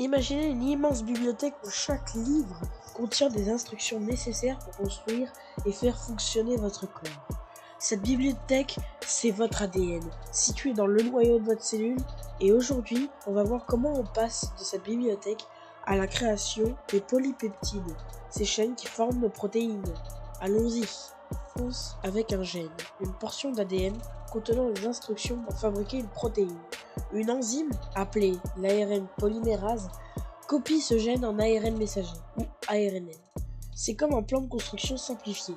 Imaginez une immense bibliothèque où chaque livre contient des instructions nécessaires pour construire et faire fonctionner votre corps. Cette bibliothèque, c'est votre ADN, situé dans le noyau de votre cellule, et aujourd'hui, on va voir comment on passe de cette bibliothèque à la création des polypeptides, ces chaînes qui forment nos protéines. Allons-y. Commence avec un gène, une portion d'ADN contenant les instructions pour fabriquer une protéine. Une enzyme, appelée l'ARN polymérase, copie ce gène en ARN messager, ou ARNM. C'est comme un plan de construction simplifié.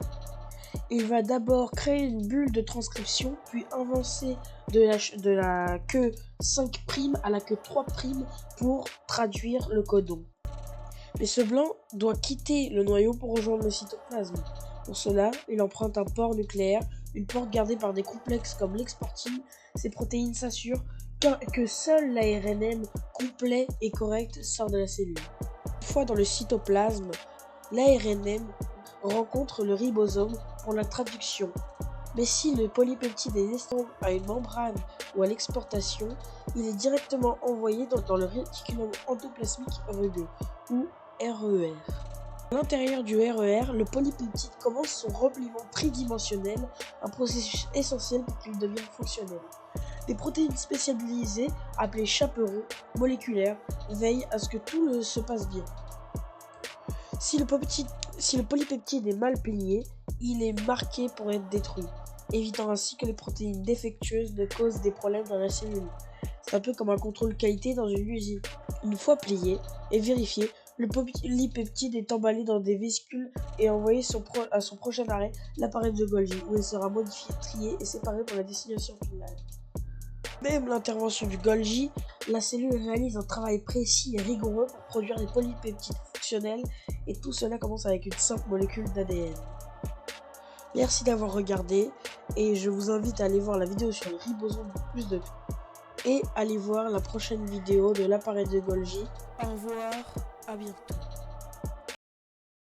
Il va d'abord créer une bulle de transcription, puis avancer de la queue 5' à la queue 3' pour traduire le codon. Mais ce blanc doit quitter le noyau pour rejoindre le cytoplasme. Pour cela, il emprunte un port nucléaire, une porte gardée par des complexes comme l'exportine. Ces protéines s'assurent que seul l'ARNM complet et correct sort de la cellule. Une fois dans le cytoplasme, l'ARNM rencontre le ribosome pour la traduction. Mais si le polypeptide est destiné à une membrane ou à l'exportation, il est directement envoyé dans le réticulum endoplasmique rugueux, ou RER. À l'intérieur du RER, le polypeptide commence son repliement tridimensionnel, un processus essentiel pour qu'il devienne fonctionnel. Des protéines spécialisées, appelées chaperons moléculaires, veillent à ce que tout se passe bien. Si le polypeptide est mal plié, il est marqué pour être détruit, évitant ainsi que les protéines défectueuses ne causent des problèmes dans la cellule. C'est un peu comme un contrôle qualité dans une usine. Une fois plié et vérifié, le polypeptide est emballé dans des vésicules et envoyé à son prochain arrêt, l'appareil de Golgi, où il sera modifié, trié et séparé pour la destination finale. Même l'intervention du Golgi, la cellule réalise un travail précis et rigoureux pour produire des polypeptides fonctionnels, et tout cela commence avec une simple molécule d'ADN. Merci d'avoir regardé, et je vous invite à aller voir la vidéo sur le ribosome pour plus de et allez voir la prochaine vidéo de l'appareil de Golgi. Au revoir, à bientôt.